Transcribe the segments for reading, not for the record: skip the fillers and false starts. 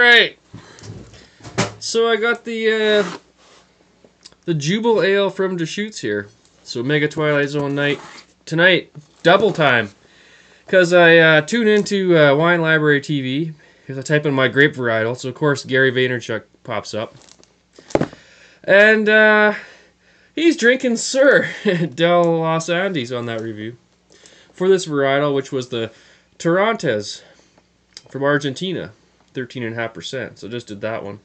right. So I got the Jubelale from Deschutes here. So Mega Twilight Zone night tonight, double time. Because I tune into Wine Library TV. Because I type in my grape varietal. So of course Gary Vaynerchuk pops up. And he's drinking Sir Del Los Andes on that review. For this varietal, which was the Torrontés from Argentina. 13.5%. So just did that one.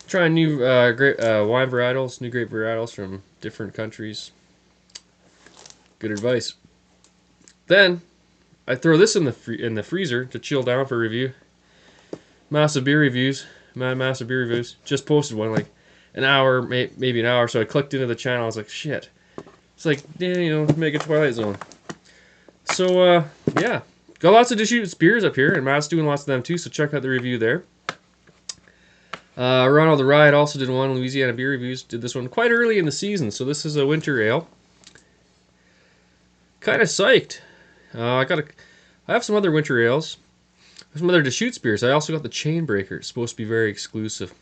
Trying new wine varietals, new grape varietals from different countries. Good advice. Then I throw this in the freezer to chill down for review. Massive Beer Reviews, Massive Beer Reviews. Just posted one like an hour, maybe an hour. So I clicked into the channel. I was like, shit. It's like, yeah, Mega Twilight Zone. So yeah, got lots of Deschutes beers up here, and Matt's doing lots of them too. So check out the review there. Ronald the Riot also did one. Louisiana Beer Reviews did this one quite early in the season, so this is a winter ale. Kind of psyched. I have some other winter ales. Some other Deschutes beers. I also got the Chainbreaker. It's supposed to be very exclusive.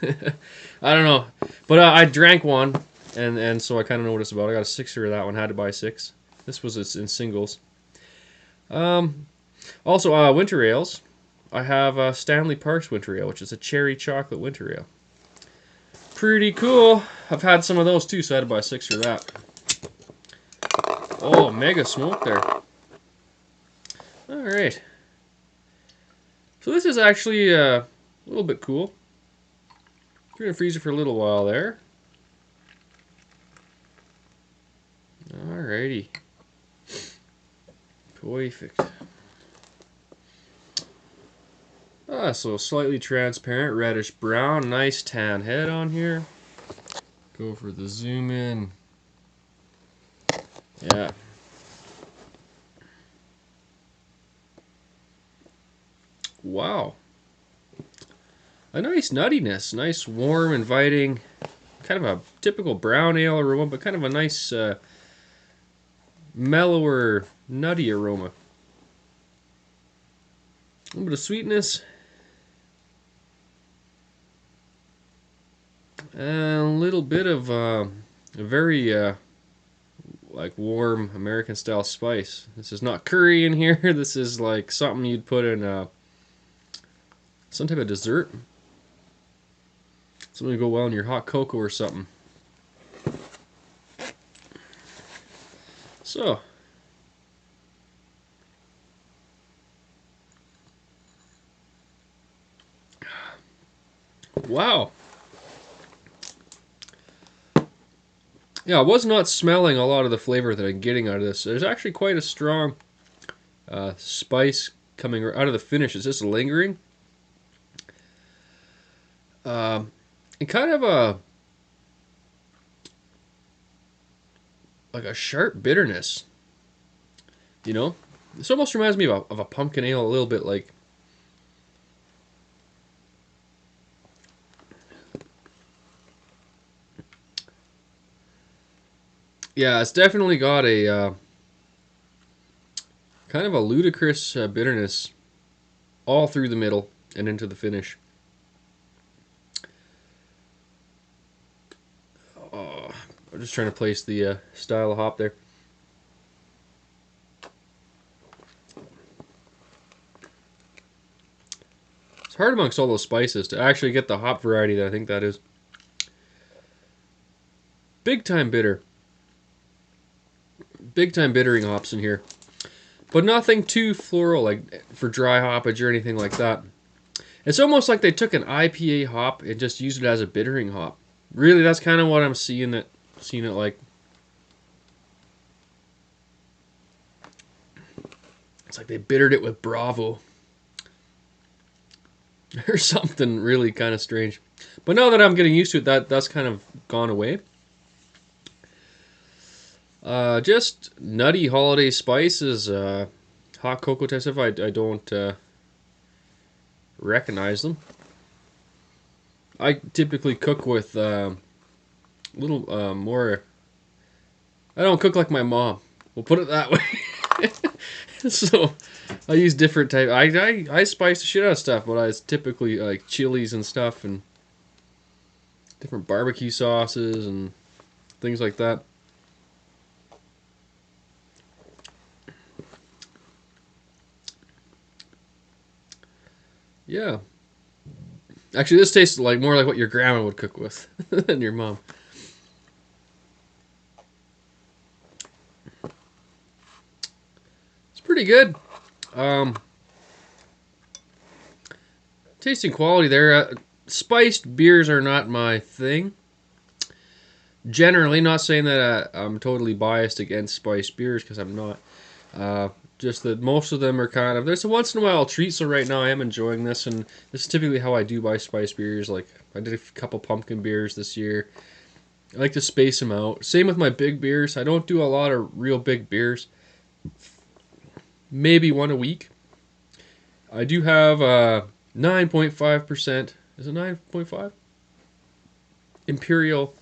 I don't know, but I drank one, and so I kind of know what it's about. I got a sixer of that one. Had to buy 6. This was in singles. Also, winter ales. I have Stanley Park's Winter Ale, which is a cherry chocolate winter ale. Pretty cool. I've had some of those too, so I had to buy 6 for that. Oh, mega smoke there. Alright. So this is actually a little bit cool. We're going to freeze it for a little while there. Alrighty. Perfect. So slightly transparent, reddish brown, nice tan head on here. Go for the zoom in. Yeah. Wow. A nice nuttiness, nice warm, inviting, kind of a typical brown ale aroma, but kind of a nice mellower, nutty aroma. A little bit of sweetness. And a little bit of a very like warm American style spice. This is not curry in here. This is like something you'd put in some type of dessert. Something to go well in your hot cocoa or something. So. Wow. Yeah, I was not smelling a lot of the flavor that I'm getting out of this. There's actually quite a strong spice coming out of the finish. It's just lingering. And kind of like a sharp bitterness. You know? This almost reminds me of a pumpkin ale a little bit, like. Yeah, it's definitely got a kind of a ludicrous bitterness all through the middle and into the finish. Oh, I'm just trying to place the style of hop there. It's hard amongst all those spices to actually get the hop variety that I think that is. Big time bitter. Big time bittering hops in here. But nothing too floral like for dry hoppage or anything like that. It's almost like they took an IPA hop and just used it as a bittering hop. Really, that's kind of what I'm seeing it like. It's like they bittered it with Bravo. Or something really kind of strange. But now that I'm getting used to it, that's kind of gone away. Just nutty holiday spices, hot cocoa type stuff. I don't recognize them. I typically cook with a little more. I don't cook like my mom. We'll put it that way. So I use different type. I spice the shit out of stuff, but I typically like chilies and stuff and different barbecue sauces and things like that. Yeah. Actually, this tastes like more like what your grandma would cook with than your mom. It's pretty good. Um, Tasting quality there. Spiced beers are not my thing. Generally, not saying that I'm totally biased against spiced beers because I'm not. Uh, just that most of them are kind of. There's a once in a while treat, so right now I am enjoying this, and this is typically how I do buy spiced beers. Like, I did a couple pumpkin beers this year. I like to space them out. Same with my big beers. I don't do a lot of real big beers. Maybe one a week. I do have 9.5%. Is it 9.5? Imperial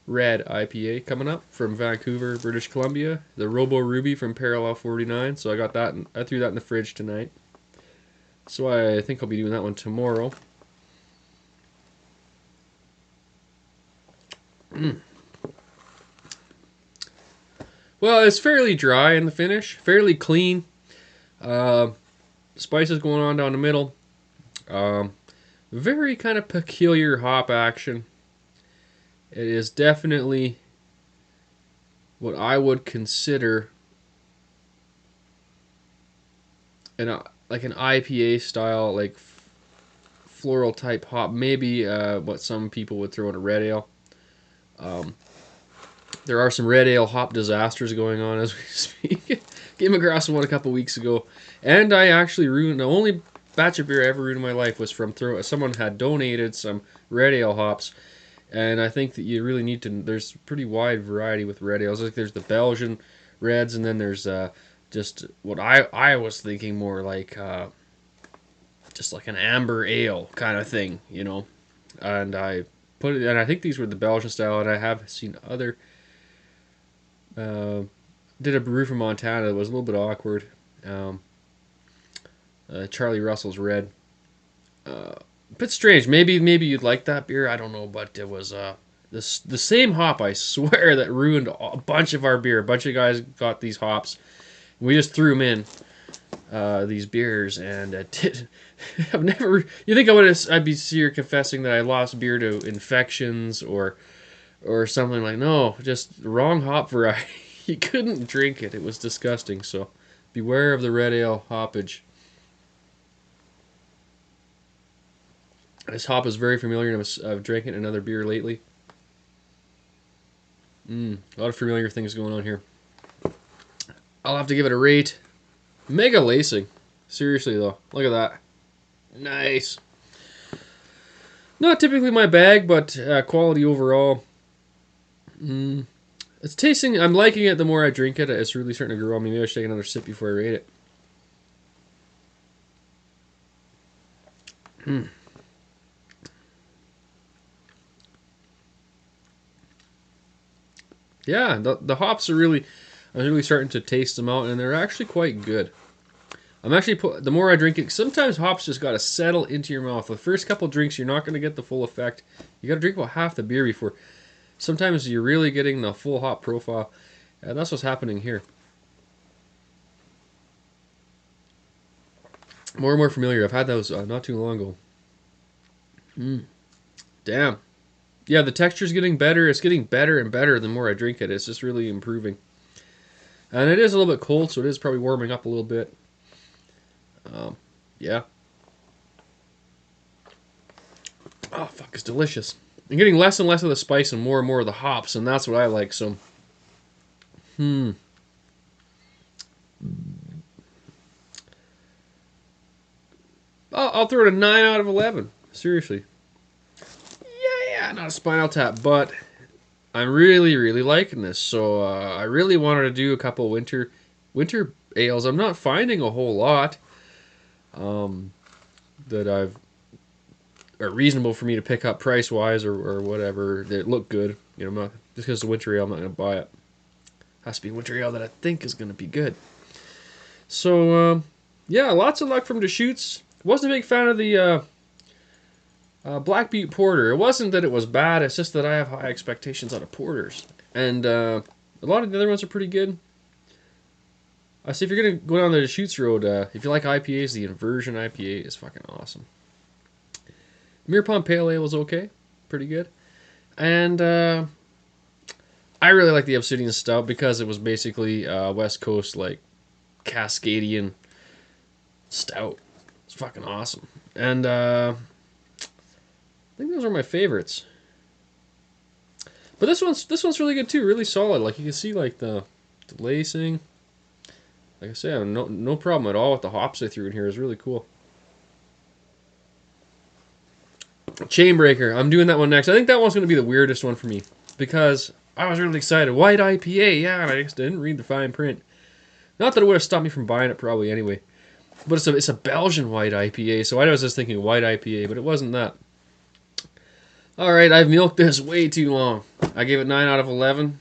Red IPA coming up from Vancouver, British Columbia. The Robo Ruby from Parallel 49. So I got that. I threw that in the fridge tonight. So I think I'll be doing that one tomorrow. Well, it's fairly dry in the finish. Fairly clean. Spices going on down the middle. Very kind of peculiar hop action. It is definitely what I would consider like an IPA style, like floral type hop. Maybe what some people would throw in a red ale. There are some red ale hop disasters going on as we speak. Came across one a couple weeks ago, and I actually ruined the only batch of beer I ever ruined in my life was from someone had donated some red ale hops. And I think that you really need to. There's a pretty wide variety with red ales. Like there's the Belgian reds, and then there's just what I was thinking more like just like an amber ale kind of thing, you know. And I put it, and I think these were the Belgian style. And I have seen other. Did a brew from Montana that was a little bit awkward. Charlie Russell's red. Bit strange. Maybe you'd like that beer. I don't know, but it was the same hop. I swear that ruined a bunch of our beer. A bunch of guys got these hops. We just threw them in these beers, and it did. I've never. You think I'd be here confessing that I lost beer to infections or something like? No, just wrong hop variety. You couldn't drink it. It was disgusting. So beware of the red ale hoppage. This hop is very familiar, and I've drank it in another beer lately. A lot of familiar things going on here. I'll have to give it a rate. Mega lacing. Seriously, though. Look at that. Nice. Not typically my bag, but quality overall. It's tasting... I'm liking it the more I drink it. It's really starting to grow on me. Maybe I should take another sip before I rate it. Yeah, the hops are really... I'm really starting to taste them out, and they're actually quite good. I'm actually... The more I drink it... Sometimes hops just got to settle into your mouth. The first couple drinks, you're not going to get the full effect. You got to drink about half the beer before... Sometimes you're really getting the full hop profile. And that's what's happening here. More and more familiar. I've had those not too long ago. Damn. Yeah, the texture's getting better. It's getting better and better the more I drink it. It's just really improving. And it is a little bit cold, so it is probably warming up a little bit. Yeah. Oh, fuck, it's delicious. I'm getting less and less of the spice and more of the hops, and that's what I like, so... I'll throw it a 9 out of 11. Seriously. Yeah, not a Spinal Tap, but I'm really, really liking this. So I really wanted to do a couple winter ales. I'm not finding a whole lot that are reasonable for me to pick up price wise or whatever. That look good. You know, I'm not just because it's a winter ale, I'm not gonna buy it. Has to be a winter ale that I think is gonna be good. So, yeah, lots of luck from Deschutes. Wasn't a big fan of the Black Butte Porter. It wasn't that it was bad, it's just that I have high expectations out of porters. And a lot of the other ones are pretty good. So if you're going to go down the Deschutes road, if you like IPAs, the Inversion IPA is fucking awesome. Mirror Pond Pale Ale was okay. Pretty good. And I really like the Obsidian Stout because it was basically West Coast, like, Cascadian stout. It's fucking awesome. And I think those are my favorites. But this one's really good too, really solid. Like you can see like the lacing. Like I said, no problem at all with the hops I threw in here. It's really cool. Chainbreaker. I'm doing that one next. I think that one's going to be the weirdest one for me because I was really excited. White IPA, yeah, and I just didn't read the fine print. Not that it would have stopped me from buying it probably anyway. But it's a Belgian white IPA, so I was just thinking white IPA, but it wasn't that. Alright, I've milked this way too long. I gave it 9 out of 11.